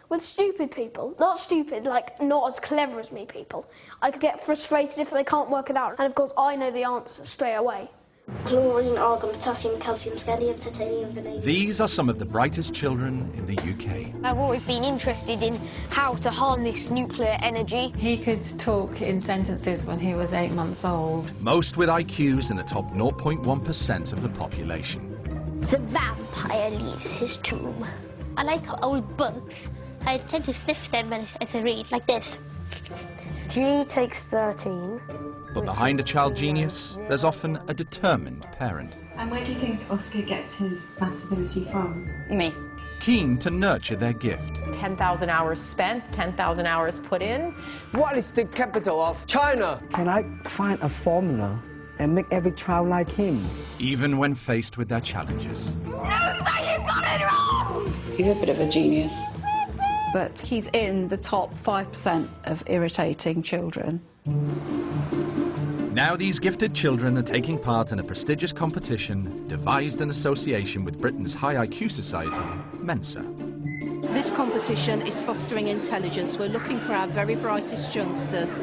With stupid people, not stupid, like not as clever as me people, I could get frustrated if they can't work it out. And of course, I know the answer straight away. Chlorine, argon, potassium, calcium, scandium, titanium, vanadium. These are some of the brightest children in the UK. I've always been interested in how to harness nuclear energy. He could talk in sentences when he was 8 months old. Most with IQs in the top 0.1% of the population. The vampire leaves his tomb. I like old books. I tend to sniff them as I read, like this. G takes 13. But behind a child genius, there's often a determined parent. And where do you think Oscar gets his maths ability from? Me. Keen to nurture their gift. 10,000 hours spent, 10,000 hours put in. What is the capital of China? Can I find a formula and make every child like him? Even when faced with their challenges. No, say you got it wrong! He's a bit of a genius. But he's in the top 5% of irritating children. Now these gifted children are taking part in a prestigious competition devised in association with Britain's high IQ society, Mensa. This competition is fostering intelligence. We're looking for our very brightest youngsters.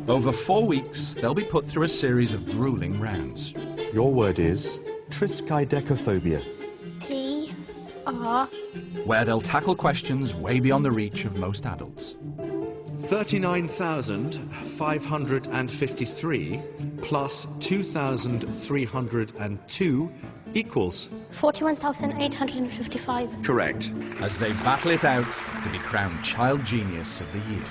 Over 4 weeks, they'll be put through a series of grueling rounds. Your word is triskaidekaphobia. T-R... Where they'll tackle questions way beyond the reach of most adults. 39,553 plus 2,302 equals... 41,855. Correct. As they battle it out to be crowned Child Genius of the Year.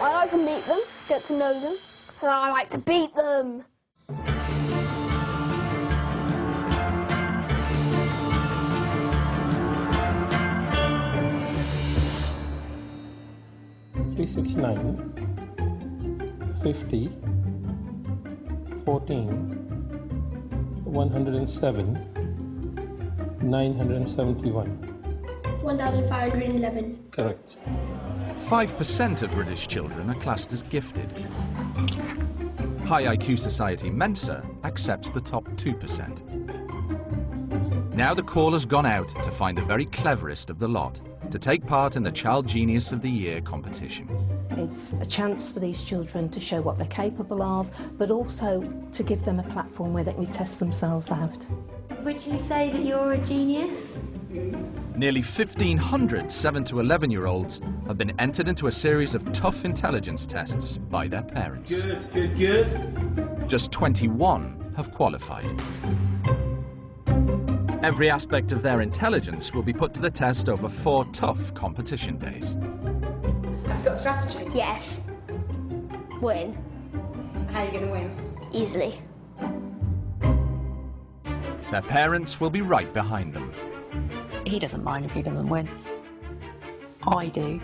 I like to meet them, get to know them, and I like to beat them. $369, 50, 14, 107, 971. 1,511. Correct. 5% of British children are classed as gifted. High IQ society Mensa accepts the top 2%. Now the call has gone out to find the very cleverest of the lot to take part in the Child Genius of the Year competition. It's a chance for these children to show what they're capable of, but also to give them a platform where they can test themselves out. Would you say that you're a genius? Nearly 1,500 7 to 11-year-olds have been entered into a series of tough intelligence tests by their parents. Good. Just 21 have qualified. Every aspect of their intelligence will be put to the test over 4 tough competition days. Have you got a strategy? Yes. Win. How are you going to win? Easily. Their parents will be right behind them. He doesn't mind if he doesn't win. I do.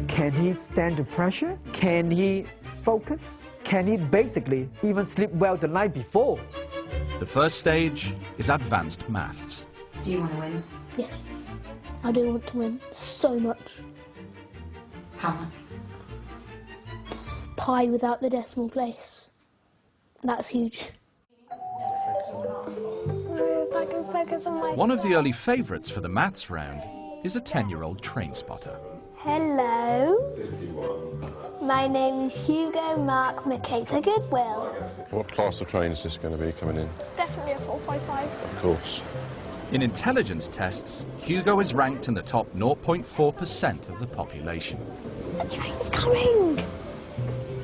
Can he stand the pressure? Can he focus? Can he basically even sleep well the night before? The first stage is advanced maths. Do you want to win? Yes, I do want to win so much. How much? Pi without the decimal place. That's huge. One of the early favourites for the maths round is a 10-year-old train spotter. Hello. My name is Hugo Mark Makata Goodwill. What class of train is this going to be coming in? Definitely a 455. Of course. In intelligence tests, Hugo is ranked in the top 0.4% of the population. The train's coming!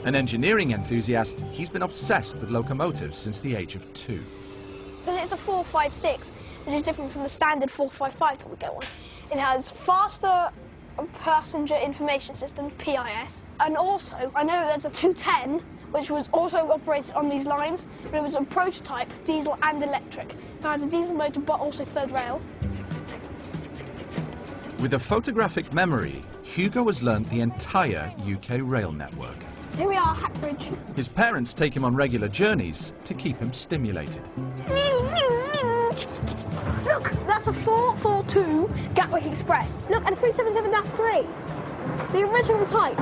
An engineering enthusiast, he's been obsessed with locomotives since the age of 2. Because it's a 456, which is different from the standard 455 that we go on. It has faster passenger information systems, PIS, and also I know there's a 210 which was also operated on these lines, but it was a prototype, diesel and electric. It has a diesel motor but also third rail. With a photographic memory, Hugo has learnt the entire UK rail network. Here we are, Hackbridge. His parents take him on regular journeys to keep him stimulated. Look, that's a 442 Gatwick Express. Look, and a 377-3. The original type.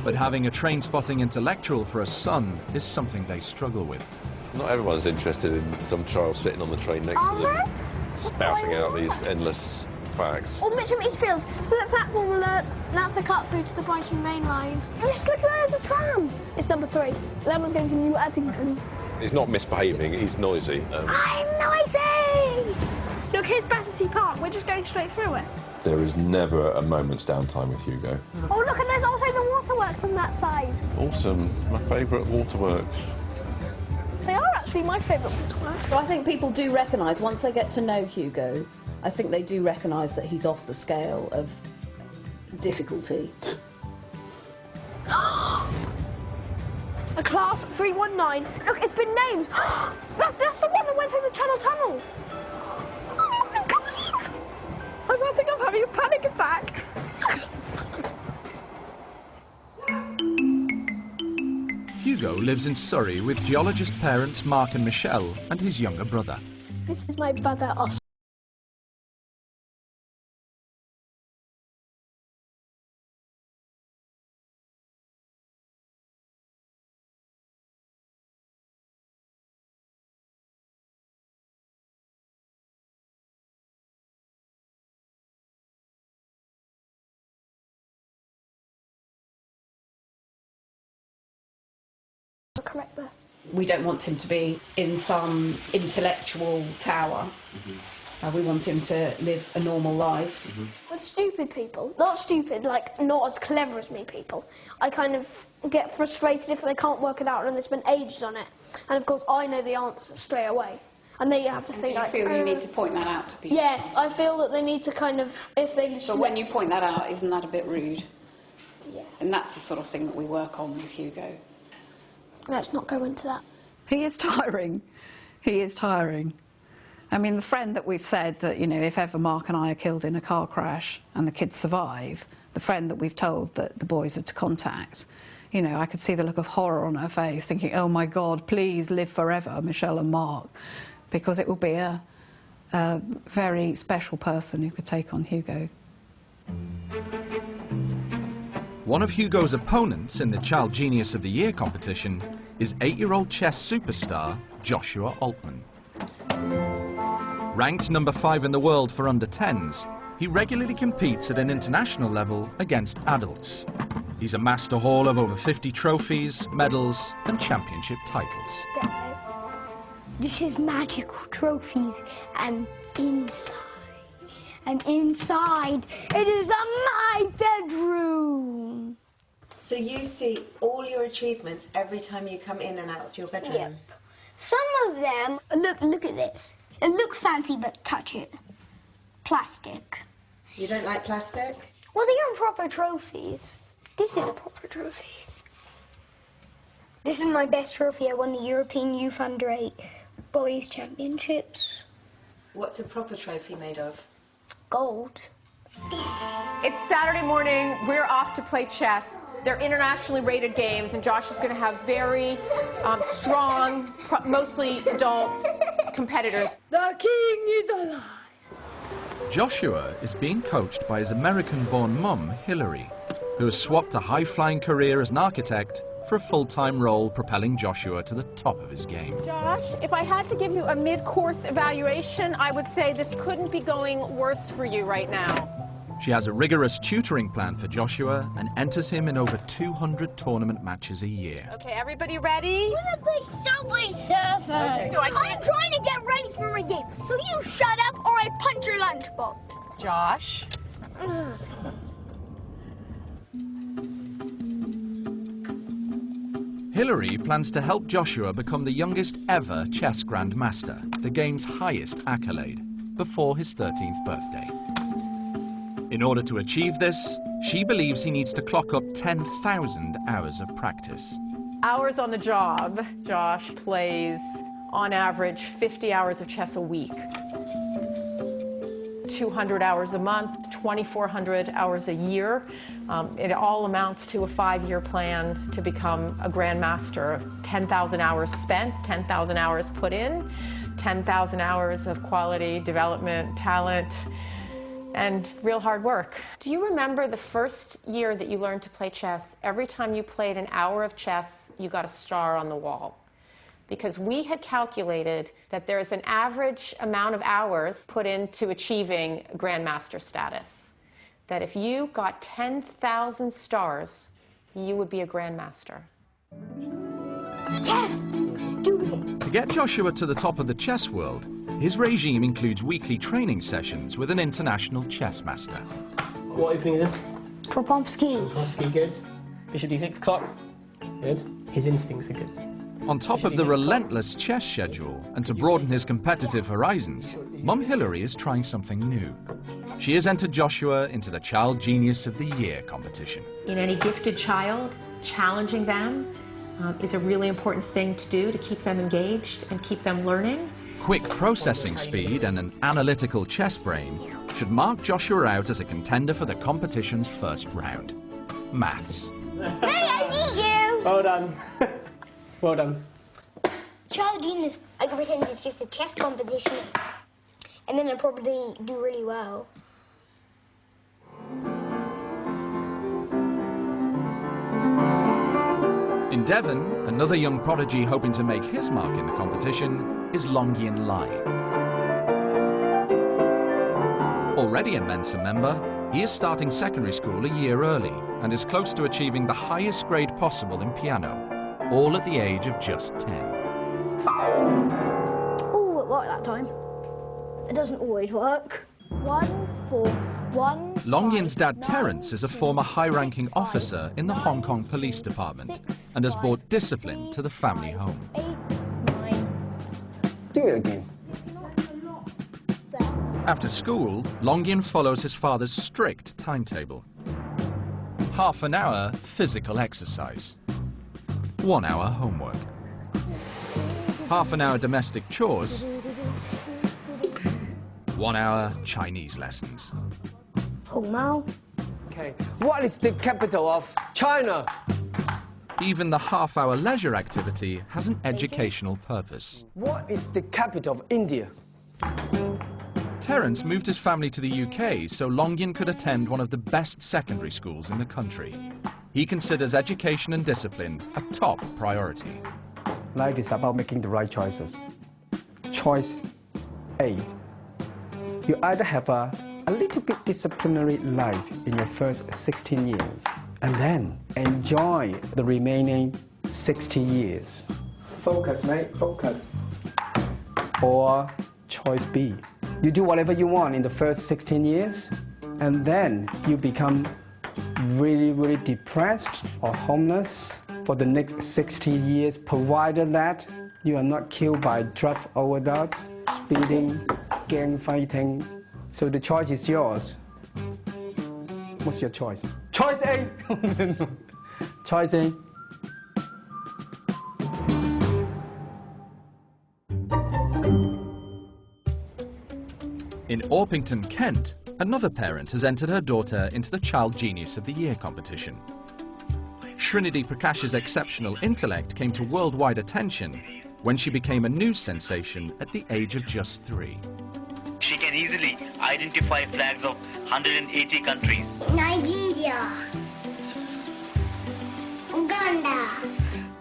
But having a train-spotting intellectual for a son is something they struggle with. Not everyone's interested in some child sitting on the train next to them, spouting out these endless facts. Or Mitcham East Fields, split platform alert, that's a cut through to the Brighton main line. Yes, look, there's a tram. It's number 3. That one's going to New Addington. He's not misbehaving, he's noisy. I'm noisy! Look, here's Battersea Park. We're just going straight through it. There is never a moment's downtime with Hugo. Oh, look, and there's also the waterworks on that side. Awesome. My favourite waterworks. They are actually my favourite waterworks. So I think people do recognise, once they get to know Hugo, I think they do recognise that he's off the scale of difficulty. A class 319. Look, it's been named. That's the one that went through the Channel Tunnel. Oh my God! I think I'm having a panic attack. Hugo lives in Surrey with geologist parents Mark and Michelle and his younger brother. This is my brother, Oscar. Correct there. We don't want him to be in some intellectual tower. We want him to live a normal life. With stupid people, not stupid, like not as clever as me people, I kind of get frustrated if they can't work it out and they spend ages on it. And of course I know the answer straight away. And they have to think like... Do you feel you need to point that out to people? Yes, I feel that they need to kind of, if they... So when you point that out, isn't that a bit rude? Yeah. And that's the sort of thing that we work on with Hugo. Let's not go into that. He is tiring. He is tiring. I mean, the friend that we've said that, you know, if ever Mark and I are killed in a car crash and the kids survive, the friend that we've told that the boys are to contact, you know, I could see the look of horror on her face, thinking, oh my God, please live forever, Michelle and Mark, because it will be a very special person who could take on Hugo. One of Hugo's opponents in the Child Genius of the Year competition is 8-year-old chess superstar Joshua Altman. Ranked number 5 in the world for under-10s, he regularly competes at an international level against adults. He's amassed a haul of over 50 trophies, medals and championship titles. This is magical trophies and inside. And inside, it is my bedroom. So you see all your achievements every time you come in and out of your bedroom? Yep. Some of them, look at this. It looks fancy, but touch it. Plastic. You don't like plastic? Well, they aren't proper trophies. This is a proper trophy. This is my best trophy. I won the European Youth Under-8 Boys Championships. What's a proper trophy made of? Gold. It's Saturday morning. We're off to play chess. They're internationally rated games, and Josh is going to have very strong, mostly adult competitors. The king is alive. Joshua is being coached by his American-born mum, Hillary, who has swapped a high-flying career as an architect for a full-time role propelling Joshua to the top of his game. Josh, if I had to give you a mid-course evaluation, I would say this couldn't be going worse for you right now. She has a rigorous tutoring plan for Joshua and enters him in over 200 tournament matches a year. Okay, everybody ready? I'm gonna play Subway Surfer. Okay. No, I'm trying to get ready for my game, so you shut up or I punch your lunchbox. Josh. Hillary plans to help Joshua become the youngest ever chess grandmaster, the game's highest accolade, before his 13th birthday. In order to achieve this, she believes he needs to clock up 10,000 hours of practice. Hours on the job. Josh plays, on average, 50 hours of chess a week. 200 hours a month, 2,400 hours a year. It all amounts to a 5-year plan to become a grandmaster. 10,000 hours spent, 10,000 hours put in, 10,000 hours of quality development, talent, and real hard work. Do you remember the first year that you learned to play chess? Every time you played an hour of chess, you got a star on the wall. because we had calculated that there is an average amount of hours put into achieving Grandmaster status. That if you got 10,000 stars, you would be a Grandmaster. Yes! Do it! To get Joshua to the top of the chess world, his regime includes weekly training sessions with an international chess master. What opening is this? Kropomsky. Kropomsky, good. Bishop d6, clock. Good. His instincts are good. On top of the relentless chess schedule, and to broaden his competitive horizons, Mum Hilary is trying something new. She has entered Joshua into the Child Genius of the Year competition. In any gifted child, challenging them is a really important thing to do to keep them engaged and keep them learning. Quick processing speed and an analytical chess brain should mark Joshua out as a contender for the competition's first round. Maths. Hey, I beat you! Well done. Well done. Child Genius, I can pretend it's just a chess competition. And then I'll probably do really well. In Devon, another young prodigy hoping to make his mark in the competition is Longyan Lai. Already a Mensa member, he is starting secondary school a year early and is close to achieving the highest grade possible in piano, all at the age of just 10. Oh, it worked that time. It doesn't always work. 1, 4, 1. Longyan's dad Terence is a former high-ranking officer in the Hong Kong Police Department and has brought discipline to the family home. 8, 9. Do it again. After school, Longyan follows his father's strict timetable. Half an hour physical exercise. 1 hour homework. Half an hour domestic chores. 1 hour Chinese lessons. Okay, what is the capital of China? Even the half-hour leisure activity has an educational purpose. What is the capital of India? Terence moved his family to the UK so Longyan could attend one of the best secondary schools in the country. He considers education and discipline a top priority. Life is about making the right choices. Choice A. You either have a little bit disciplinary life in your first 16 years and then enjoy the remaining 60 years. Focus, mate, focus. Or choice B. You do whatever you want in the first 16 years and then you become really, really depressed or homeless for the next 60 years, provided that you are not killed by drug overdose, speeding, gang fighting. So the choice is yours. What's your choice? Choice A! Choice A. In Orpington, Kent, another parent has entered her daughter into the Child Genius of the Year competition. Srinidhi Prakash's exceptional intellect came to worldwide attention when she became a news sensation at the age of just 3. She can easily identify flags of 180 countries. Nigeria. Uganda.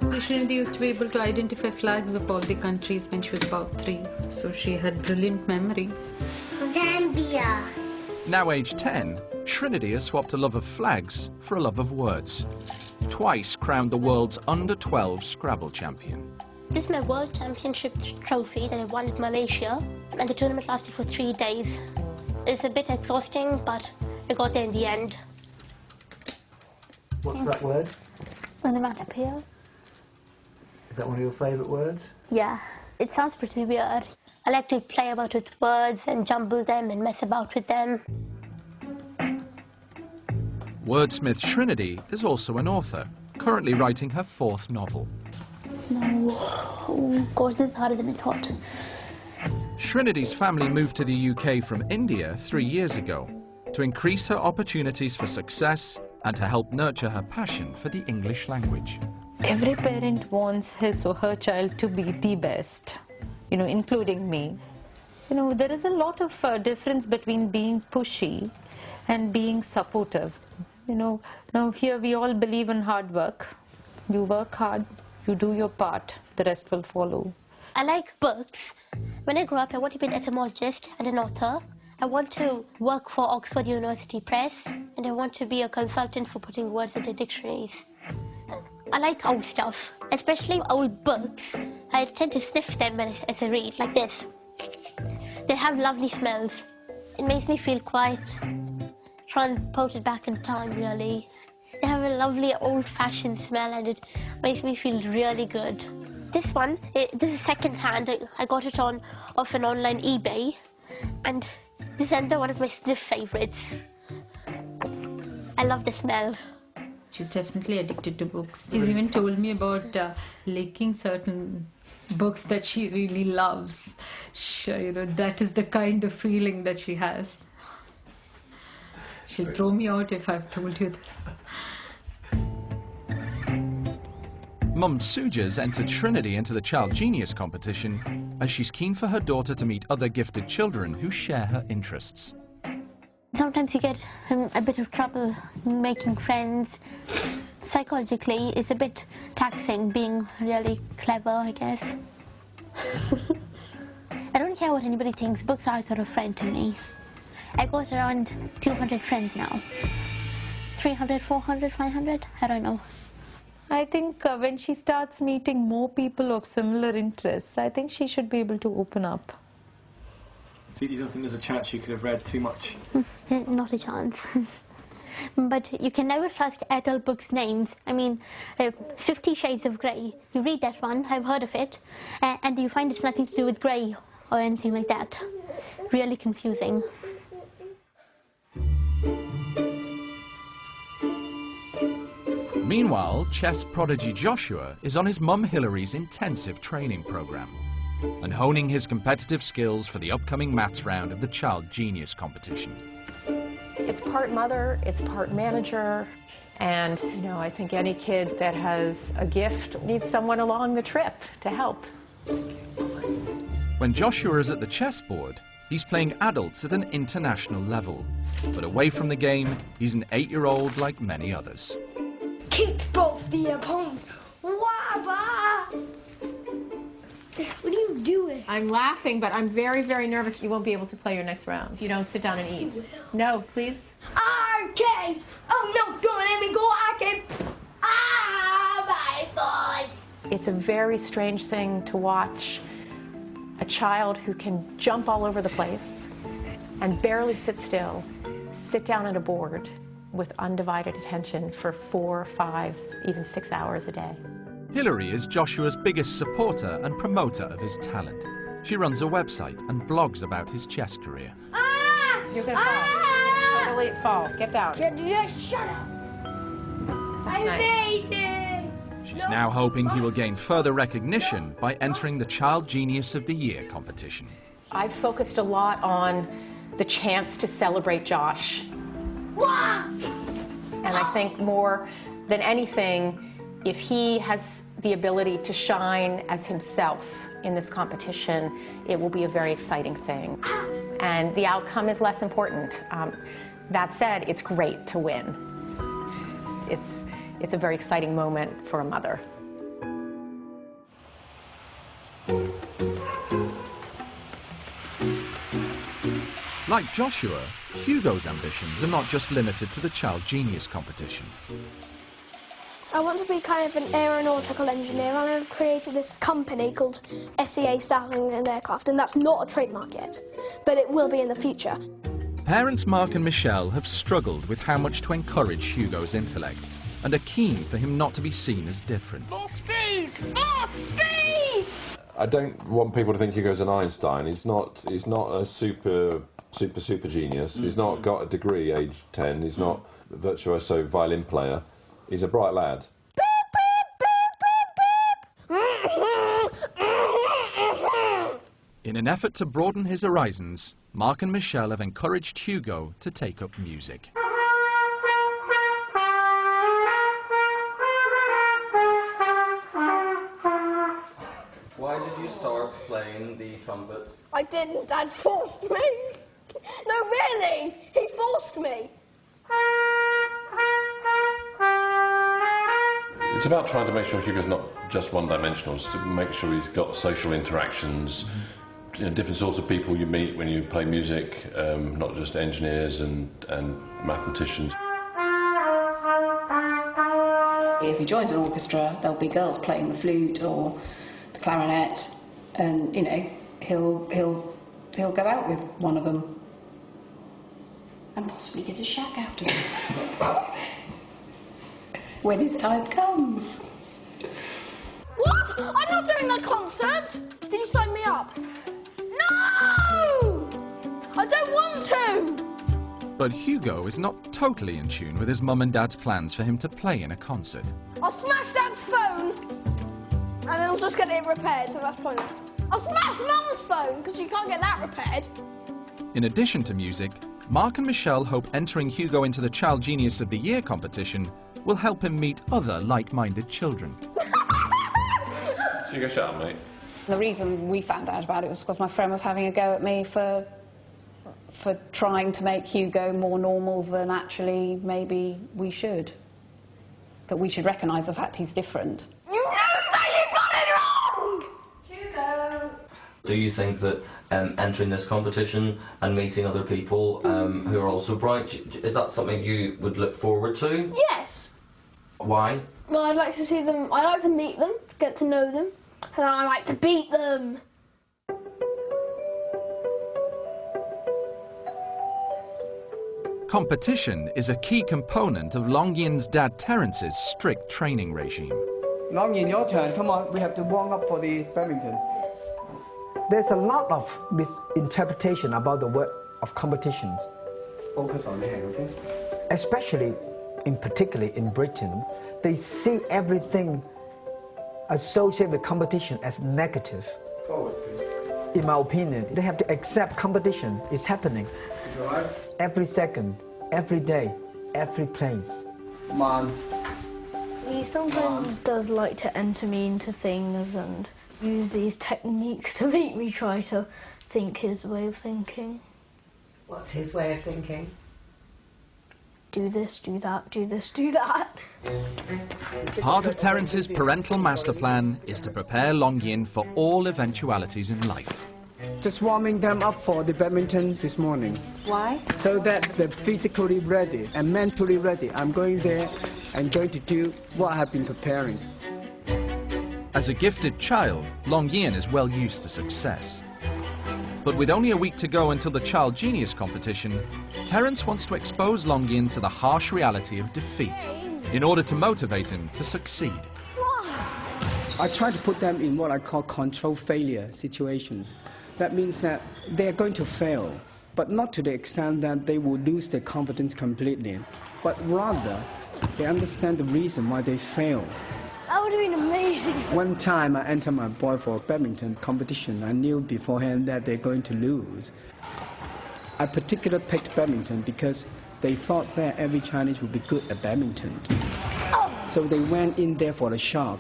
Srinidhi used to be able to identify flags of all the countries when she was about 3, so she had brilliant memory. Zambia. Now aged 10, Srinidhi has swapped a love of flags for a love of words. Twice crowned the world's under-12 Scrabble champion. This is my World Championship trophy that I won in Malaysia, and the tournament lasted for 3 days. It's a bit exhausting, but I got there in the end. What's that word? Onomatopoeia. Is that one of your favourite words? Yeah, it sounds pretty weird. I like to play about with words and jumble them and mess about with them. Wordsmith Srinidhi is also an author, currently writing her 4th novel. No, oh God, this is harder than I thought. Srinidhi's family moved to the UK from India 3 years ago to increase her opportunities for success and to help nurture her passion for the English language. Every parent wants his or her child to be the best, including me. There is a lot of difference between being pushy and being supportive. Now here we all believe in hard work. You work hard, You do your part, the rest will follow. I like books. When I grow up, I want to be an etymologist and an author. I want to work for Oxford University Press, and I want to be a consultant for putting words into dictionaries. I like old stuff, especially old books. I tend to sniff them as I read, like this. They have lovely smells. It makes me feel quite transported back in time, really. They have a lovely old-fashioned smell, and it makes me feel really good. This one, this is second-hand. I got it off an online eBay, and this is another one of my sniff favourites. I love the smell. She's definitely addicted to books. She's even told me about licking certain books that she really loves. That is the kind of feeling that she has. She'll throw me out if I've told you this. Mum Suja's entered Trinity into the Child Genius competition as she's keen for her daughter to meet other gifted children who share her interests. Sometimes you get a bit of trouble making friends. Psychologically, it's a bit taxing being really clever, I guess. I don't care what anybody thinks. Books are a sort of friend to me. I got around 200 friends now. 300, 400, 500? I don't know. I think when she starts meeting more people of similar interests, I think she should be able to open up. So you don't think there's a chance she could have read too much? Not a chance. But you can never trust adult books' names. I mean, 50 Shades of Grey. You read that one, I've heard of it, and you find it's nothing to do with grey or anything like that. Really confusing. Meanwhile, chess prodigy Joshua is on his mum Hillary's intensive training program and honing his competitive skills for the upcoming maths round of the Child Genius competition. It's part mother, it's part manager, and I think any kid that has a gift needs someone along the trip to help. When Joshua is at the chessboard, he's playing adults at an international level. But away from the game, he's an 8-year-old like many others. Kick both the opponents. Wabba! What are you doing? I'm laughing, but I'm very, very nervous you won't be able to play your next round if you don't sit down and eat. No, please. Arcade! Oh no, don't let me go arcade! Ah, my God! It's a very strange thing to watch a child who can jump all over the place and barely sit still, sit down at a board with undivided attention for 4, 5, even 6 hours a day. Hillary is Joshua's biggest supporter and promoter of his talent. She runs a website and blogs about his chess career. Ah! You're gonna fall. Totally fall. Get down. Just shut up. That's nice. Made it! She's now hoping he will gain further recognition by entering the Child Genius of the Year competition. I've focused a lot on the chance to celebrate Josh. And I think more than anything, if he has the ability to shine as himself in this competition, it will be a very exciting thing. And the outcome is less important. That said, it's great to win. It's a very exciting moment for a mother. Like Joshua, Hugo's ambitions are not just limited to the Child Genius competition. I want to be kind of an aeronautical engineer, and I've created this company called SEA Sailing and Aircraft, and that's not a trademark yet, but it will be in the future. Parents Mark and Michelle have struggled with how much to encourage Hugo's intellect and are keen for him not to be seen as different. More speed! More speed! I don't want people to think Hugo's an Einstein. He's not a super genius. He's not got a degree aged 10. He's not a virtuoso violin player. He's a bright lad. In an effort to broaden his horizons, Mark and Michelle have encouraged Hugo to take up music. Why did you start playing the trumpet? I didn't. Dad forced me. No, really. He forced me. It's about trying to make sure Hugo's not just one-dimensional. It's to make sure he's got social interactions, different sorts of people you meet when you play music, not just engineers and mathematicians. If he joins an orchestra, there'll be girls playing the flute or the clarinet, and he'll go out with one of them and possibly get a shack out of it when his time comes. What? I'm not doing that concert! Did you sign me up? No! I don't want to! But Hugo is not totally in tune with his mum and dad's plans for him to play in a concert. I'll smash Dad's phone, and then I'll just get it repaired, so that's pointless. I'll smash Mum's phone, because you can't get that repaired. In addition to music, Mark and Michelle hope entering Hugo into the Child Genius of the Year competition will help him meet other like-minded children. Hugo, shut up, mate. The reason we found out about it was because my friend was having a go at me for trying to make Hugo more normal than actually maybe we should. That we should recognise the fact he's different. You say you got it wrong! Hugo! Do you think that entering this competition and meeting other people who are also bright, is that something you would look forward to? Yes. Why? Well, I'd like to see them, I like to meet them, get to know them, and I like to beat them. Competition is a key component of Long Yin's dad Terence's strict training regime. Long Yin, your turn. Come on, we have to warm up for the badminton. There's a lot of misinterpretation about the word of competitions. Focus on hand, okay? Especially, particularly in Britain, they see everything associated with competition as negative. Forward, please. In my opinion, they have to accept competition is happening. Right. Every second, every day, every place. Come on. He sometimes does like to enter me into things and use these techniques to make me try to think his way of thinking. What's his way of thinking? Do this, do that, do this, do that. Part of Terence's parental master plan is to prepare Long Yin for all eventualities in life. Just warming them up for the badminton this morning. Why? So that they're physically ready and mentally ready. I'm going there and going to do what I have been preparing. As a gifted child, Long Yin is well used to success. But with only a week to go until the Child Genius competition, Terence wants to expose Long Yin to the harsh reality of defeat in order to motivate him to succeed. I try to put them in what I call control failure situations. That means that they're going to fail, but not to the extent that they will lose their confidence completely, but rather they understand the reason why they fail. That would have been amazing. One time I entered my boy for a badminton competition. I knew beforehand that they're going to lose. I particularly picked badminton because they thought that every Chinese would be good at badminton. So they went in there for the shock.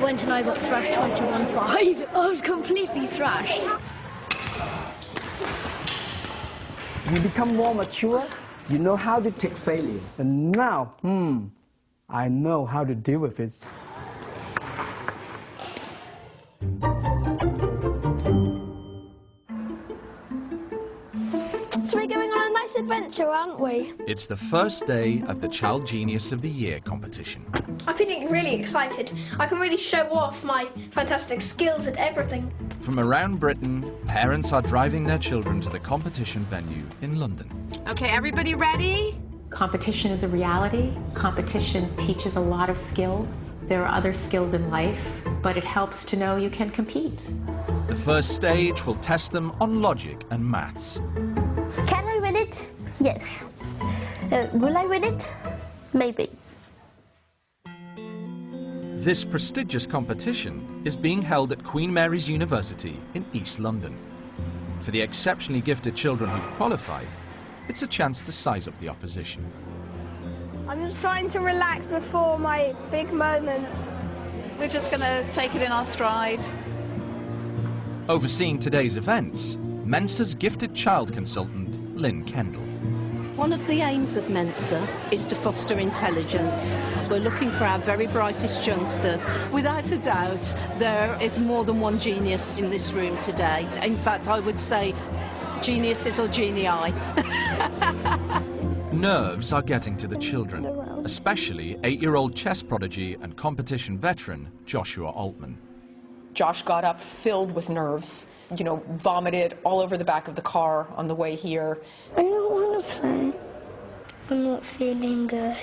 Went and I got thrashed 21-5. I was completely thrashed. You become more mature, you know how to take failure. And now, I know how to deal with it. So we're going on a nice adventure, aren't we? It's the first day of the Child Genius of the Year competition. I'm feeling really excited. I can really show off my fantastic skills at everything. From around Britain, parents are driving their children to the competition venue in London. Okay, everybody ready? Competition is a reality. Competition teaches a lot of skills. There are other skills in life, but it helps to know you can compete. The first stage will test them on logic and maths. Can I win it? Yes. Will I win it? Maybe. This prestigious competition is being held at Queen Mary's University in East London. For the exceptionally gifted children who've qualified, it's a chance to size up the opposition. I'm just trying to relax before my big moment. We're just going to take it in our stride. Overseeing today's events, Mensa's gifted child consultant, Lynn Kendall. One of the aims of Mensa is to foster intelligence. We're looking for our very brightest youngsters. Without a doubt, there is more than one genius in this room today. In fact, I would say geniuses or genii. Nerves are getting to the children, especially 8-year-old chess prodigy and competition veteran Joshua Altman. Josh got up filled with nerves, you know, vomited all over the back of the car on the way here. I don't want to play. I'm not feeling good.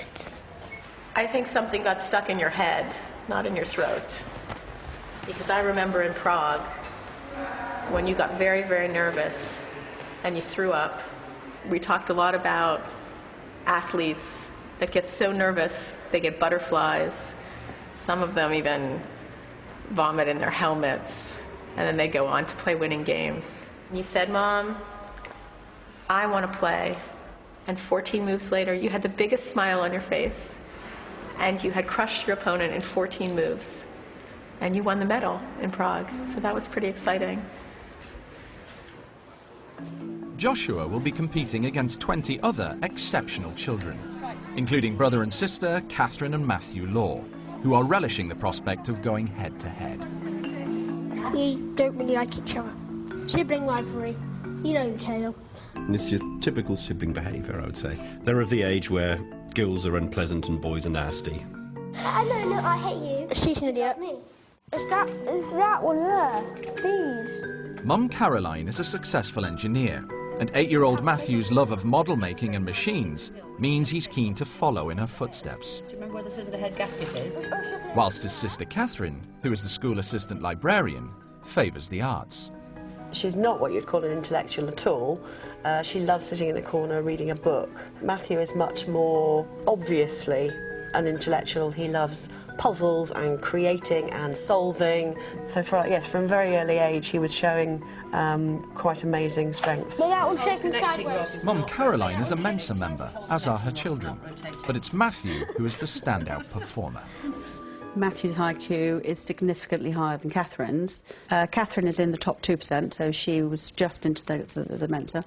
I think something got stuck in your head, not in your throat. Because I remember in Prague, when you got very, very nervous and you threw up, we talked a lot about athletes that get so nervous they get butterflies. Some of them even vomit in their helmets, and then they go on to play winning games. You said, Mom, I want to play. And 14 moves later, you had the biggest smile on your face, and you had crushed your opponent in 14 moves. And you won the medal in Prague, so that was pretty exciting. Joshua will be competing against 20 other exceptional children, including brother and sister Catherine and Matthew Law, who are relishing the prospect of going head-to-head. We don't really like each other. Sibling rivalry. You know the tale. It's your typical sibling behaviour, I would say. They're of the age where girls are unpleasant and boys are nasty. No, I hate you. She's an idiot. Me. Is that one there? These. Mum Caroline is a successful engineer, and 8-year-old Matthew's love of model making and machines means he's keen to follow in her footsteps. Do you remember where the cylinder head gasket is? Whilst his sister Catherine, who is the school assistant librarian, favours the arts. She's not what you'd call an intellectual at all. She loves sitting in a corner reading a book. Matthew is much more obviously an intellectual. He loves puzzles and creating and solving. So from a very early age he was showing quite amazing strengths. So that one's shaking sideways. Mum Caroline is a Mensa member, as are her children, but it's Matthew who is the standout performer. Matthew's IQ is significantly higher than Catherine's. Catherine is in the top 2%, so she was just into the Mensa,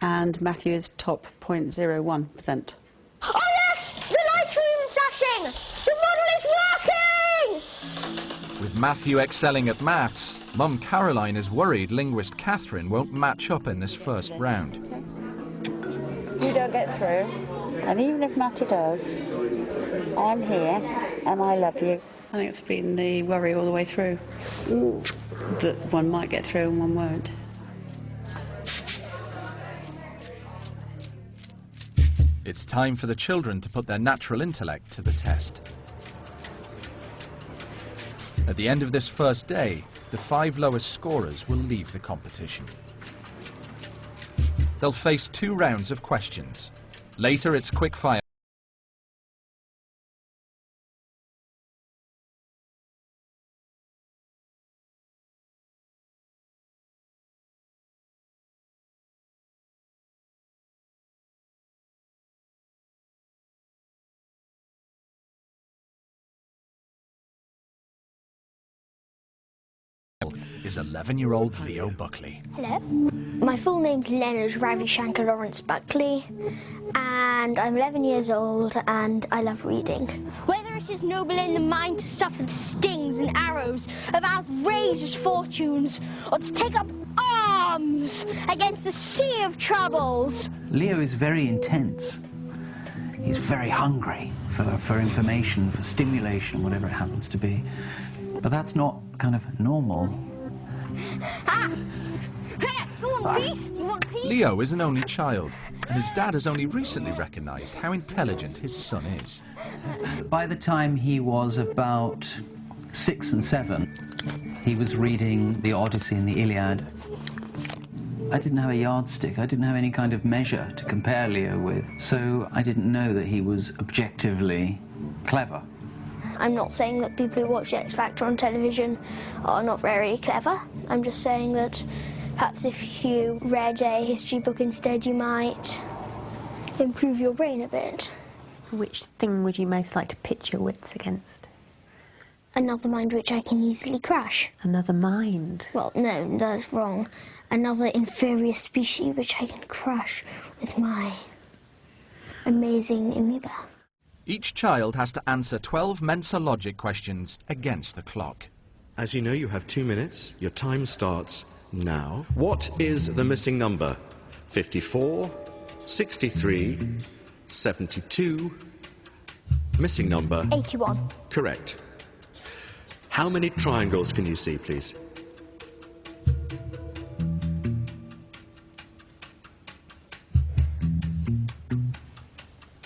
and Matthew is top 0.01%. Oh yes! The light stream is flashing! The model is working! With Matthew excelling at maths, Mum Caroline is worried linguist Catherine won't match up in this first round. You don't get through, and even if Matty does, I'm here and I love you. I think it's been the worry all the way through, that one might get through and one won't. It's time for the children to put their natural intellect to the test. At the end of this first day, the 5 lowest scorers will leave the competition. They'll face 2 rounds of questions. Later, it's quick fire. Is 11-year-old Leo Buckley. Hello. My full name's Leonard Ravi Shankar Lawrence Buckley, and I'm 11 years old and I love reading. Whether it is noble in the mind to suffer the stings and arrows of outrageous fortunes, or to take up arms against a sea of troubles. Leo is very intense. He's very hungry for information, for stimulation, whatever it happens to be. But that's not kind of normal. Ah! Hey, you want peace? You want peace? Leo is an only child, and his dad has only recently recognised how intelligent his son is. By the time he was about 6 and 7, he was reading the Odyssey and the Iliad. I didn't have a yardstick. I didn't have any kind of measure to compare Leo with, so I didn't know that he was objectively clever. I'm not saying that people who watch the X Factor on television are not very clever. I'm just saying that perhaps if you read a history book instead, you might improve your brain a bit. Which thing would you most like to pitch your wits against? Another mind which I can easily crush. Another mind? Well, no, that's wrong. Another inferior species which I can crush with my amazing amoeba. Each child has to answer 12 Mensa logic questions against the clock. As you know, you have 2 minutes. Your time starts now. What is the missing number? 54, 63, 72. Missing number? 81. Correct. How many triangles can you see, please?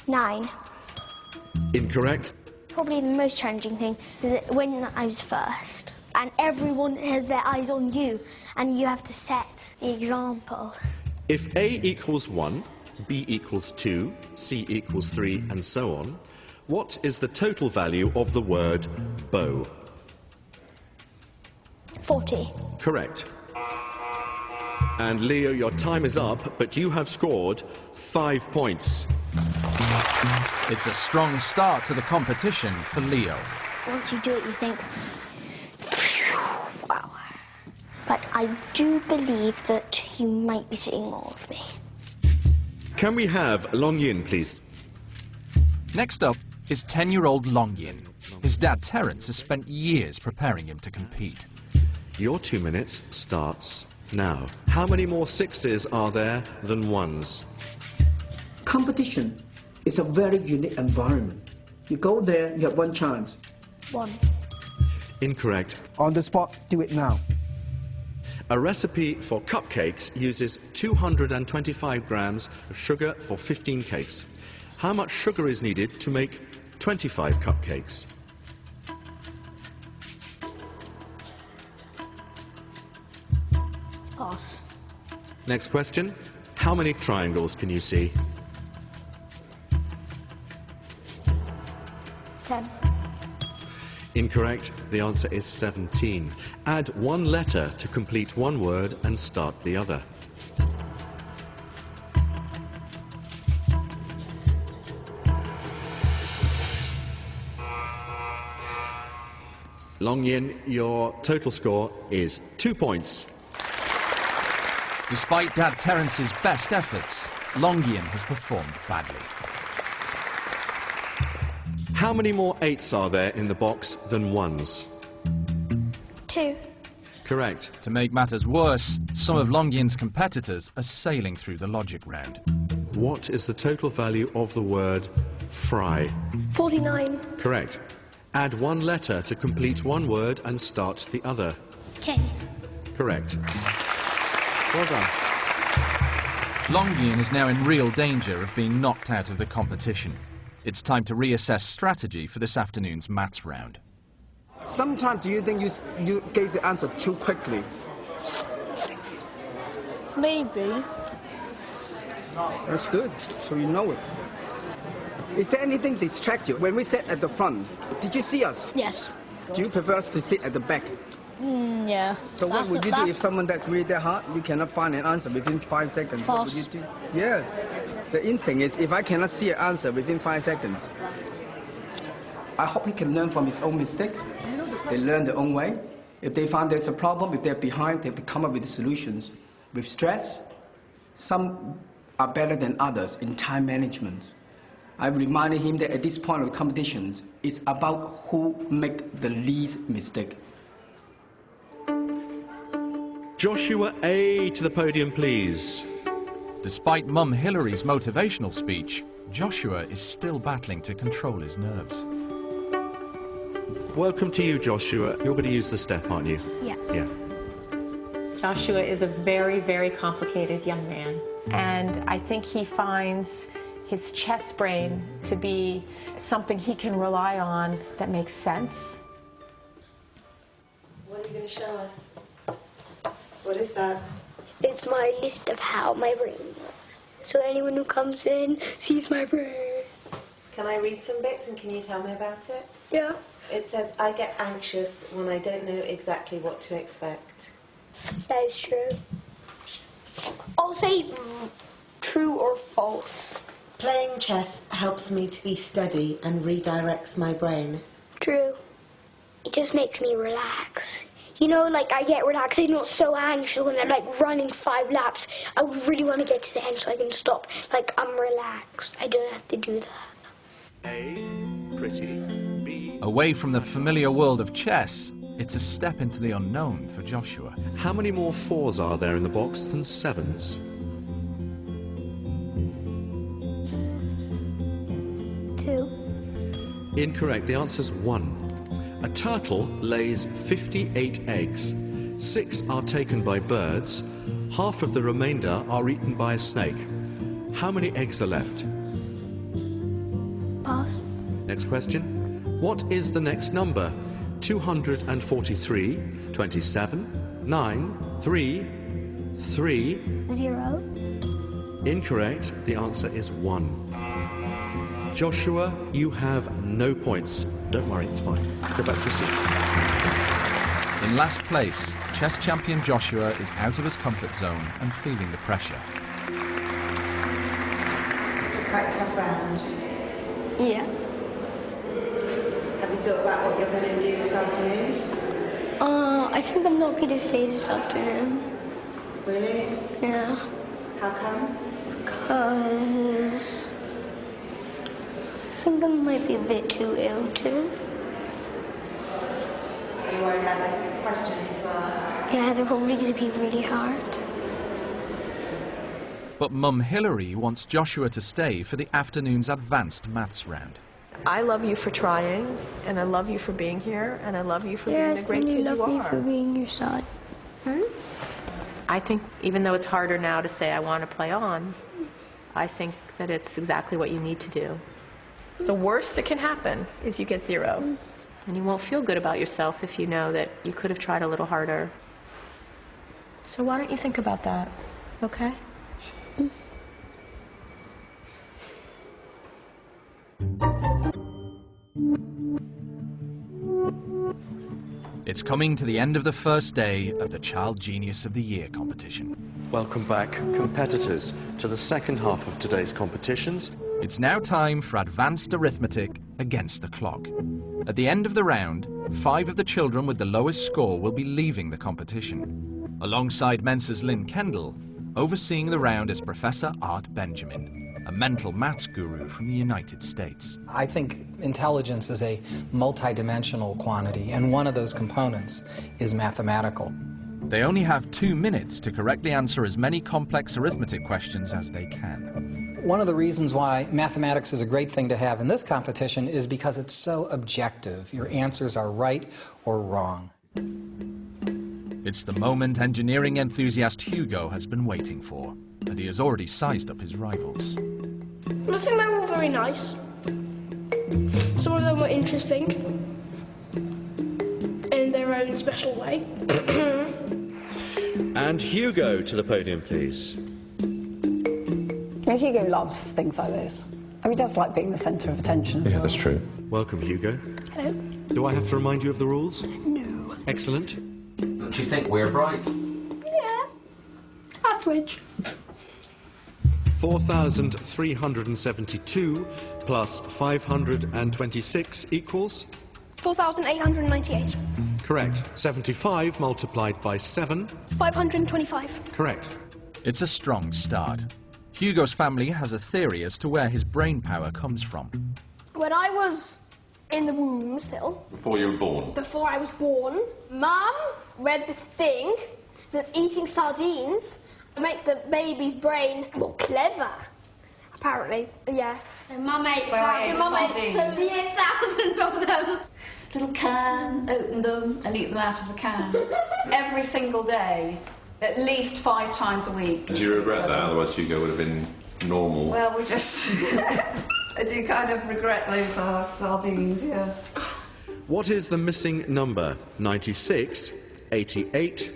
9. Incorrect. Probably the most challenging thing is that when I was first, and everyone has their eyes on you, and you have to set the example. If A equals 1, B equals 2, C equals 3, and so on, what is the total value of the word bow? 40. Correct. And Leo, your time is up, but you have scored 5 points. It's a strong start to the competition for Leo. Once you do it, you think, wow. But I do believe that you might be seeing more of me. Can we have Long Yin, please? Next up is 10-year-old Long Yin. His dad, Terence, has spent years preparing him to compete. Your 2 minutes starts now. How many more 6s are there than 1s? Competition is a very unique environment. You go there, you have one chance. 1. Incorrect. On the spot, do it now. A recipe for cupcakes uses 225 grams of sugar for 15 cakes. How much sugar is needed to make 25 cupcakes? Pass. Next question. How many triangles can you see? 10. Incorrect. The answer is 17. Add 1 letter to complete 1 word and start the other. Long Yin, your total score is 2 points. Despite Dad Terence's best efforts, Long Yin has performed badly. How many more 8s are there in the box than 1s? 2. Correct. To make matters worse, some of Long Yin's competitors are sailing through the logic round. What is the total value of the word fry? 49. Correct. Add 1 letter to complete 1 word and start the other. K. Correct. Well done. Long Yin is now in real danger of being knocked out of the competition. It's time to reassess strategy for this afternoon's maths round. Sometimes do you think you gave the answer too quickly? Maybe. That's good, so you know it. Is there anything distract you? When we sat at the front, did you see us? Yes. Do you prefer us to sit at the back? Yeah. So what would you do if someone that's really that hard, you cannot find an answer within 5 seconds? Pass. What would you do? Yeah. The instinct is if I cannot see an answer within 5 seconds, I hope he can learn from his own mistakes. They learn their own way. If they find there's a problem, if they're behind, they have to come up with the solutions. With stress, some are better than others in time management. I reminded him that at this point of the competitions, it's about who make the least mistake. Joshua A to the podium, please. Despite Mum Hillary's motivational speech, Joshua is still battling to control his nerves. Welcome to you, Joshua. You're going to use the step, aren't you? Yeah. Yeah. Joshua is a very, very complicated young man, and I think he finds his chess brain to be something he can rely on that makes sense. What are you going to show us? What is that? It's my list of how my brain works. So anyone who comes in sees my brain. Can I read some bits and can you tell me about it? Yeah. It says, I get anxious when I don't know exactly what to expect. That is true. I'll say true or false. Playing chess helps me to be steady and redirects my brain. True. It just makes me relax. You know, like, I get relaxed, I'm not so anxious when I'm, like, running 5 laps. I really want to get to the end so I can stop. Like, I'm relaxed. I don't have to do that. A, pretty, B... Away from the familiar world of chess, it's a step into the unknown for Joshua. How many more 4s are there in the box than 7s? 2. Incorrect. The answer's 1. A turtle lays 58 eggs. 6 are taken by birds. Half of the remainder are eaten by a snake. How many eggs are left? Pass. Next question. What is the next number? 243, 27, 9, 3, 3... 0. Incorrect. The answer is 1. Joshua, you have no points. Don't worry, it's fine. Go back to your seat. In last place, chess champion Joshua is out of his comfort zone and feeling the pressure. Quite a tough round. Yeah. Have you thought about what you're going to do this afternoon? I think I'm not going to stay this afternoon. Really? Yeah. How come? Because I think I might be a bit too ill too. Are you worried about the questions as well? Yeah, they're probably going to be really hard. But Mum Hillary wants Joshua to stay for the afternoon's advanced maths round. I love you for trying, and I love you for being here, and I love you for being the great kid you are. Yes, and you love me for being your son. I think even though it's harder now to say I want to play on, I think that it's exactly what you need to do. The worst that can happen is you get 0. And you won't feel good about yourself if you know that you could have tried a little harder. So why don't you think about that, okay? It's coming to the end of the first day of the Child Genius of the Year competition. Welcome back, competitors, to the second half of today's competitions. It's now time for advanced arithmetic against the clock. At the end of the round, 5 of the children with the lowest score will be leaving the competition. Alongside Mensa's Lynn Kendall, overseeing the round is Professor Art Benjamin, a mental maths guru from the United States. I think intelligence is a multidimensional quantity, and one of those components is mathematical. They only have 2 minutes to correctly answer as many complex arithmetic questions as they can. One of the reasons why mathematics is a great thing to have in this competition is because it's so objective. Your answers are right or wrong. It's the moment engineering enthusiast Hugo has been waiting for, and he has already sized up his rivals. I think they're all very nice. Some of them were interesting in their own special way. And Hugo to the podium, please. Yeah, Hugo loves things like this. I mean, he does like being the centre of attention as well. That's true. Welcome, Hugo. Hello. Do I have to remind you of the rules? No. Excellent. Do you think we're bright? Yeah. Average. 4,372 plus 526 equals? 4,898. Correct. 75 multiplied by 7? 525. Correct. It's a strong start. Hugo's family has a theory as to where his brain power comes from. When I was in the womb still, Before you were born? before I was born, Mum read this thing that's eating sardines. It makes the baby's brain more clever. Apparently, yeah. So Mum ate sardines. Mum ate so 1,000 of them. Little can, open them and eat them out of the can. Every single day, at least 5 times a week. Do you regret that? Otherwise Hugo would have been normal. Well, we just... I do kind of regret those sardines, yeah. What is the missing number? 96, 88,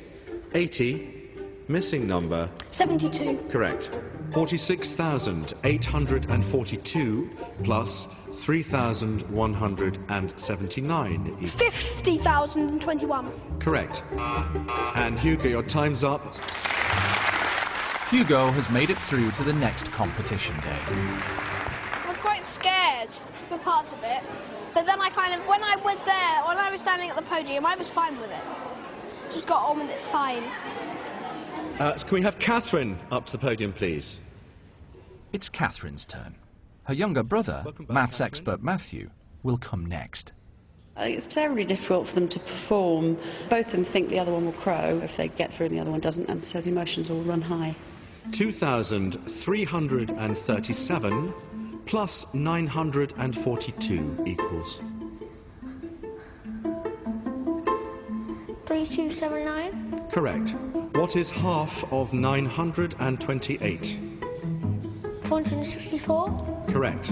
80, missing number? 72. Correct. 46,842 plus 3,179 equals? 50,021. Correct. And Hugo, your time's up. Hugo has made it through to the next competition day. I was quite scared for part of it, but then I kind of, when I was there, when I was standing at the podium, I was fine with it. Just got on with it fine. Can we have Catherine up to the podium, please? It's Catherine's turn. Her younger brother, maths expert Matthew, will come next. It's terribly difficult for them to perform. Both of them think the other one will crow if they get through and the other one doesn't, and so the emotions will run high. 2,337 plus 942 equals? 3279. Correct. What is half of 928? 464. Correct.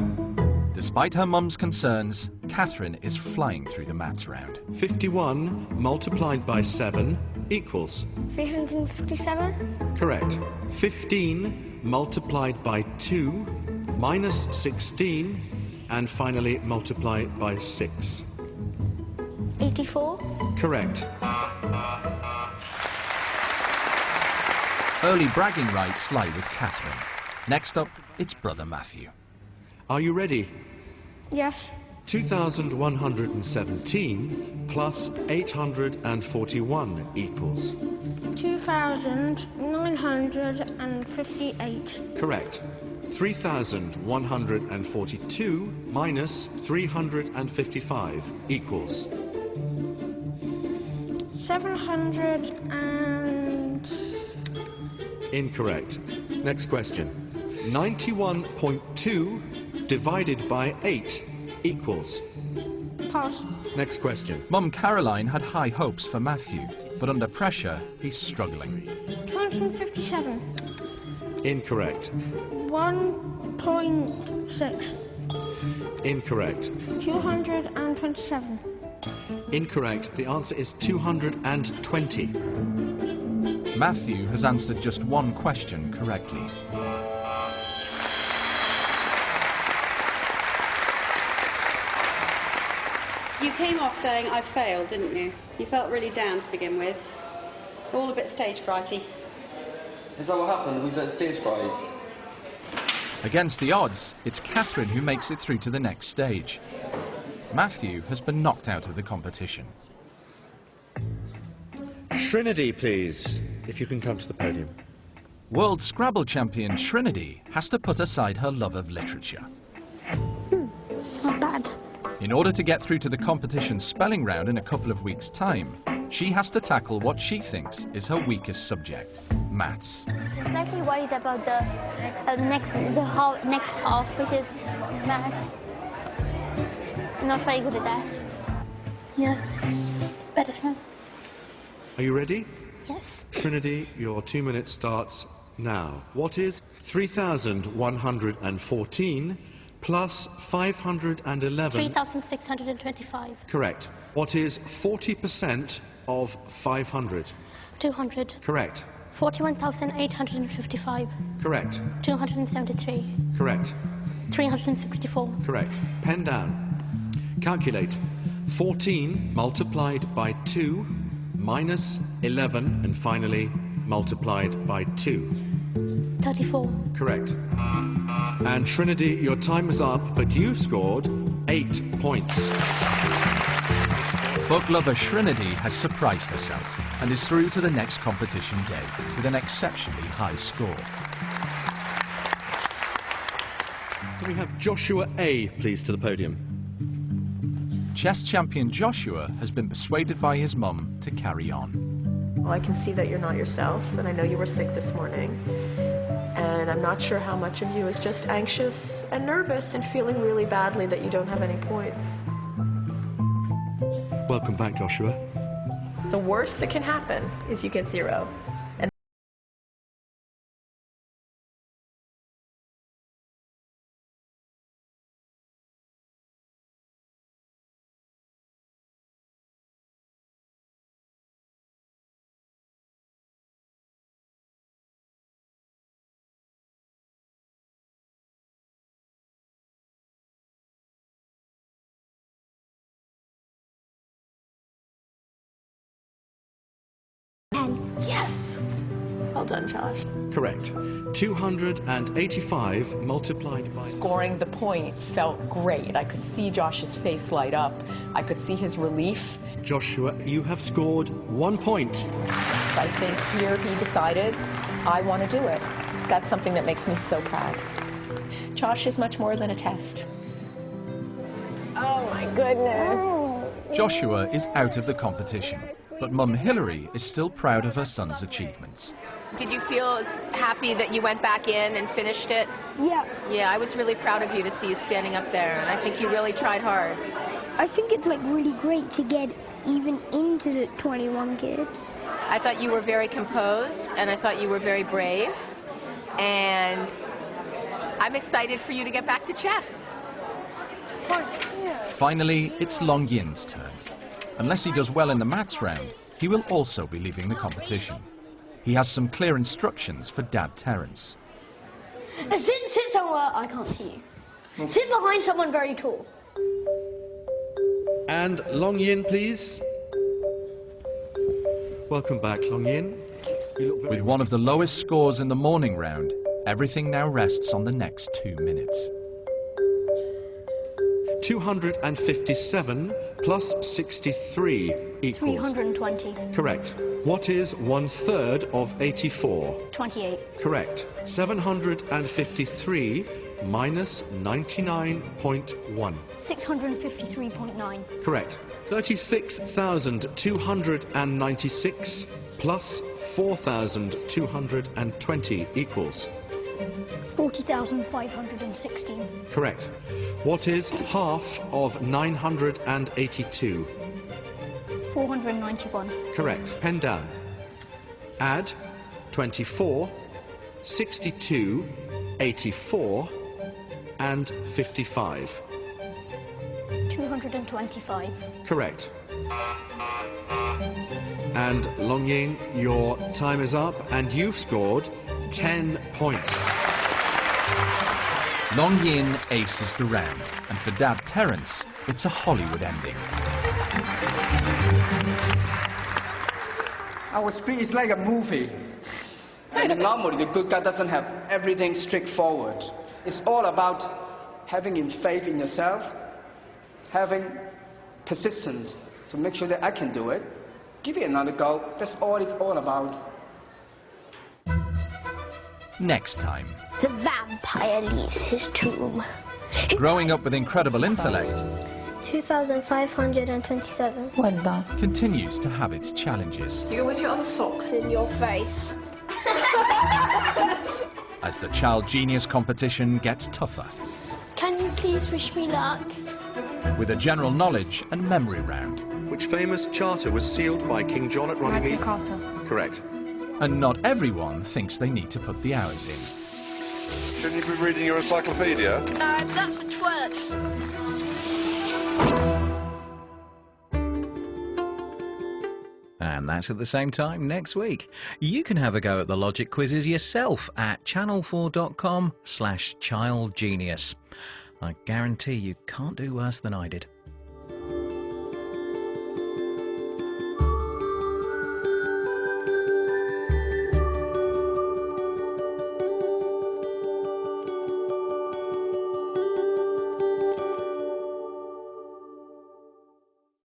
Despite her mum's concerns, Catherine is flying through the maths round. 51 multiplied by 7 equals? 357. Correct. 15 multiplied by 2 minus 16 and finally multiply by 6. 84. Correct. Early bragging rights lie with Catherine. Next up, it's brother Matthew. Are you ready? Yes. 2,117 plus 841 equals? 2,958. Correct. 3,142 minus 355 equals? 700 and... Incorrect. Next question. 91.2 divided by 8 equals? Pass. Next question. Mum Caroline had high hopes for Matthew, but under pressure, he's struggling. 257. Incorrect. 1.6. Incorrect. 227. Incorrect. The answer is 220. Matthew has answered just one question correctly. You came off saying I failed, didn't you? You felt really down to begin with. All a bit stage frighty. Is that what happened? Was that stage fright? Against the odds, it's Catherine who makes it through to the next stage. Matthew has been knocked out of the competition. Trinity, please, if you can come to the podium. World Scrabble champion Trinity has to put aside her love of literature. Not bad. In order to get through to the competition spelling round in a couple of weeks' time, she has to tackle what she thinks is her weakest subject, maths. I'm slightly worried about the next half, which is maths. I'm not very good at that. Yeah, better now. Are you ready? Yes. Trinity, your 2 minutes starts now. What is 3,114 plus 511? 3,625. Correct. What is 40% of 500? 200. Correct. 41,855. Correct. 273. Correct. 364. Correct. Pen down. Calculate. 14 multiplied by 2 minus 11 and finally multiplied by 2. 34. Correct. And Trinity, your time is up, but you scored 8 points. Book lover Trinity has surprised herself and is through to the next competition day with an exceptionally high score. Can we have Joshua A, please, to the podium? Chess champion Joshua has been persuaded by his mum to carry on. Well, I can see that you're not yourself, and I know you were sick this morning. And I'm not sure how much of you is just anxious and nervous and feeling really badly that you don't have any points. Welcome back, Joshua. The worst that can happen is you get 0. And yes! Well done, Josh. Correct. 285 multiplied by... Scoring the point felt great. I could see Josh's face light up. I could see his relief. Joshua, you have scored 1 point. I think here he decided, I want to do it. That's something that makes me so proud. Josh is much more than a test. Oh my goodness. Joshua is out of the competition, but Mum Hilary is still proud of her son's achievements. Did you feel happy that you went back in and finished it? Yeah. Yeah, I was really proud of you to see you standing up there, and I think you really tried hard. I think it's like really great to get even into the 21 kids. I thought you were very composed, and I thought you were very brave, and I'm excited for you to get back to chess. Finally, it's Long Yin's turn. Unless he does well in the maths round, he will also be leaving the competition. He has some clear instructions for Dad Terence. Sit somewhere I can't see you. Sit behind someone very tall. And Long Yin, please. Welcome back, Long Yin. With one of the lowest scores in the morning round, everything now rests on the next 2 minutes. 257 plus 63 equals... 320. Correct. What is 1/3 of 84? 28. Correct. 753 minus 99.1. 653.9. Correct. 36,296 plus 4,220 equals... 40,516. Correct. What is half of 982? 491. Correct. Pen down. Add 24, 62, 84 and 55. 225. Correct. And Long Ying, your time is up and you've scored 10 points. Long Yin aces the round, and for Dad Terence, it's a Hollywood ending. Our spirit is like a movie. And normally the good guy doesn't have everything straightforward. It's all about having faith in yourself, having persistence to make sure that I can do it. Give it another go. That's all it's all about. Next time. The vampire leaves his tomb. Growing up with incredible intellect 2,527. Well done. continues to have its challenges. You always got the sock in your face. As the Child Genius competition gets tougher. Can you please wish me luck? With a general knowledge and memory round. Which famous charter was sealed by King John at Runnymede? Magna Carta. Correct. And not everyone thinks they need to put the hours in. Shouldn't you be reading your encyclopedia? No, that's for twerps. And that's at the same time next week. You can have a go at the logic quizzes yourself at channel4.com/childgenius. I guarantee you can't do worse than I did.